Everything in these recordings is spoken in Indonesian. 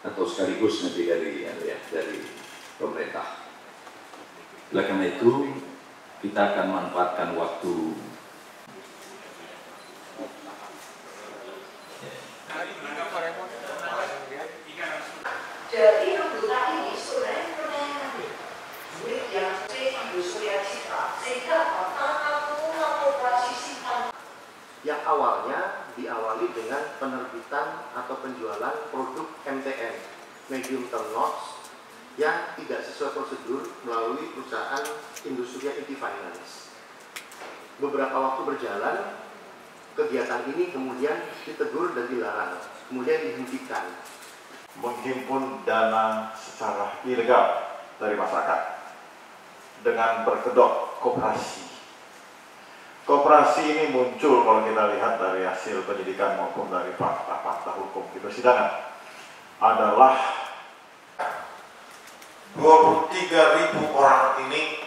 atau sekaligus nanti dari pemerintah. Oleh karena itu kita akan manfaatkan waktu jadi anggota ini sebenarnya pertanyaan murid yang Indosuria Citra sehingga operasi simpan yang awalnya diawali dengan penerbitan atau penjualan produk MTN medium term notes yang tidak sesuai prosedur melalui perusahaan Indosuria Inti Finance. Beberapa waktu berjalan, kegiatan ini kemudian ditegur dan dilarang, kemudian dihentikan. Menghimpun dana secara ilegal dari masyarakat dengan berkedok koperasi. Koperasi ini muncul kalau kita lihat dari hasil penyidikan maupun dari fakta-fakta hukum di persidangan adalah 23.000 orang ini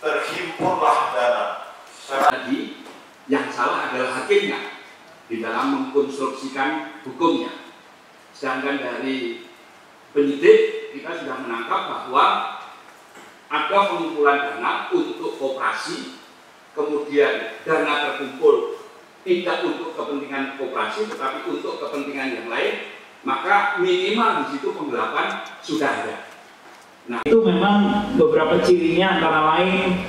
terhimpunlah dana. Tadi yang salah adalah hakimnya di dalam mengkonstruksikan hukumnya. Sedangkan dari penyidik kita sudah menangkap bahwa ada pengumpulan dana untuk koperasi, kemudian dana terkumpul tidak untuk kepentingan koperasi tetapi untuk kepentingan yang lain, maka minimal di situ penggelapan sudah ada. Nah, itu memang beberapa cirinya antara lain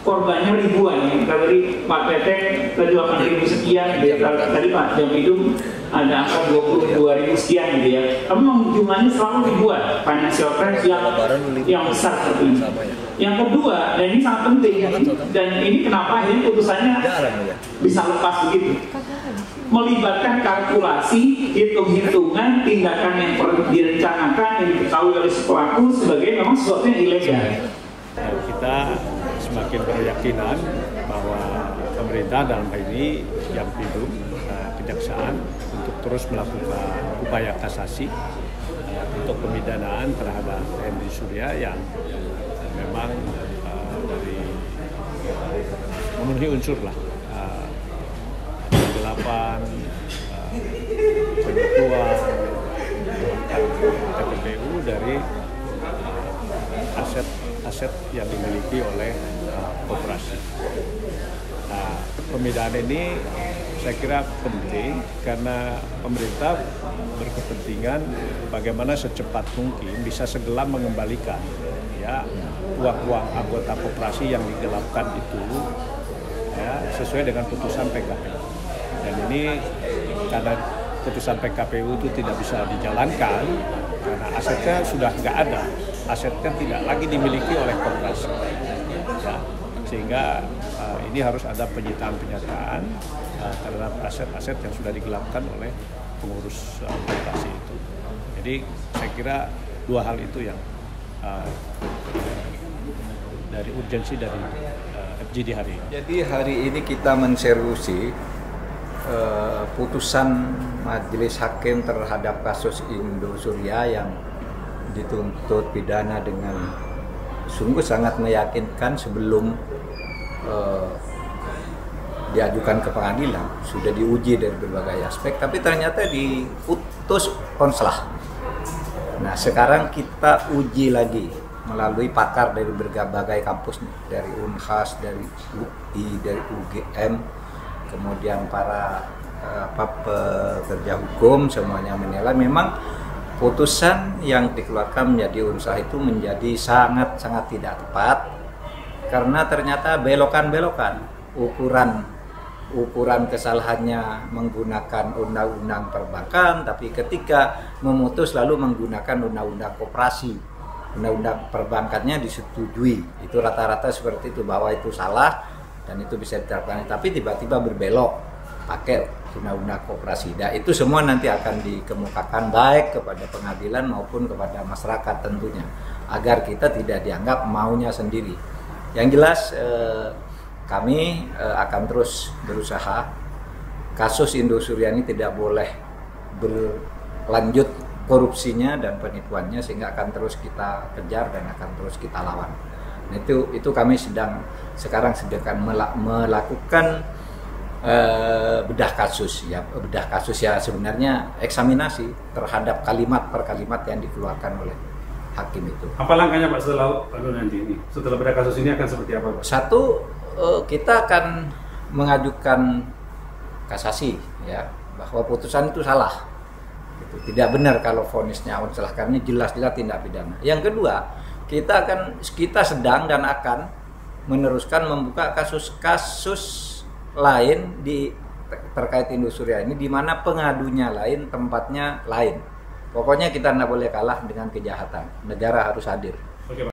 korbannya ribuan ya. Dari Pak Teteh ke 8.000 sekian, tadi Pak Jam itu ada angka 22.000 sekian gitu ya. Tapi jumlahnya selalu ribuan financial crimes yang besar seperti ini. Yang kedua, dan ini sangat penting, dan ini kenapa akhirnya putusannya bisa lepas begitu, melibatkan kalkulasi, hitung-hitungan, tindakan yang direncanakan, yang diketahui oleh si pelaku sebagai memang sesuatu yang ilegal. Kita semakin berkeyakinan bahwa pemerintah dalam hal ini Jampidum, kejaksaan untuk terus melakukan upaya kasasi untuk pemidanaan terhadap Hendy Surya yang memang dari memenuhi unsur lah penggelapan, penipuan, TPPU dari aset yang dimiliki oleh koperasi. Nah, pemidanaan ini saya kira penting karena pemerintah berkepentingan bagaimana secepat mungkin bisa segera mengembalikan ya uang-uang anggota koperasi yang digelapkan itu ya sesuai dengan putusan PKPU. Dan ini karena putusan PKPU itu tidak bisa dijalankan karena asetnya sudah nggak ada, asetnya tidak lagi dimiliki oleh koperasi. Ya, sehingga ini harus ada penyitaan terhadap aset-aset yang sudah digelapkan oleh pengurus koperasi itu. Jadi saya kira dua hal itu yang dari urgensi dari FGD hari ini. Jadi hari ini kita menserusi putusan Majelis Hakim terhadap kasus Indosuria yang dituntut pidana dengan sungguh sangat meyakinkan sebelum diajukan ke pengadilan, sudah diuji dari berbagai aspek, tapi ternyata diputus konslah. Nah, sekarang kita uji lagi melalui pakar dari berbagai kampus nih, dari Unhas, dari UI, dari UGM, kemudian para pekerja hukum semuanya menilai memang putusan yang dikeluarkan menjadi unsah itu menjadi sangat-sangat tidak tepat karena ternyata belokan-belokan ukuran kesalahannya menggunakan undang-undang perbankan, tapi ketika memutus lalu menggunakan undang-undang koperasi, undang-undang perbankannya disetujui, itu rata-rata seperti itu bahwa itu salah dan itu bisa diterapkan, tapi tiba-tiba berbelok pakai undang-undang koperasi. Nah, itu semua nanti akan dikemukakan baik kepada pengadilan maupun kepada masyarakat tentunya, agar kita tidak dianggap maunya sendiri. Yang jelas kami akan terus berusaha kasus Indosuria ini tidak boleh berlanjut korupsinya dan penipuannya, sehingga akan terus kita kejar dan akan terus kita lawan. Nah, itu kami sekarang sedang melakukan bedah kasus ya sebenarnya eksaminasi terhadap kalimat per kalimat yang dikeluarkan oleh hakim itu. Apa langkahnya Pak setelah nanti ini? Setelah bedah kasus ini akan seperti apa Pak? Satu, kita akan mengajukan kasasi ya bahwa putusan itu salah. Tidak benar kalau vonisnya Aun salah karena jelas-jelas tindak pidana. Yang kedua, kita sedang dan akan meneruskan membuka kasus-kasus lain terkait Indosuria ini di mana pengadunya lain, tempatnya lain. Pokoknya kita tidak boleh kalah dengan kejahatan. Negara harus hadir.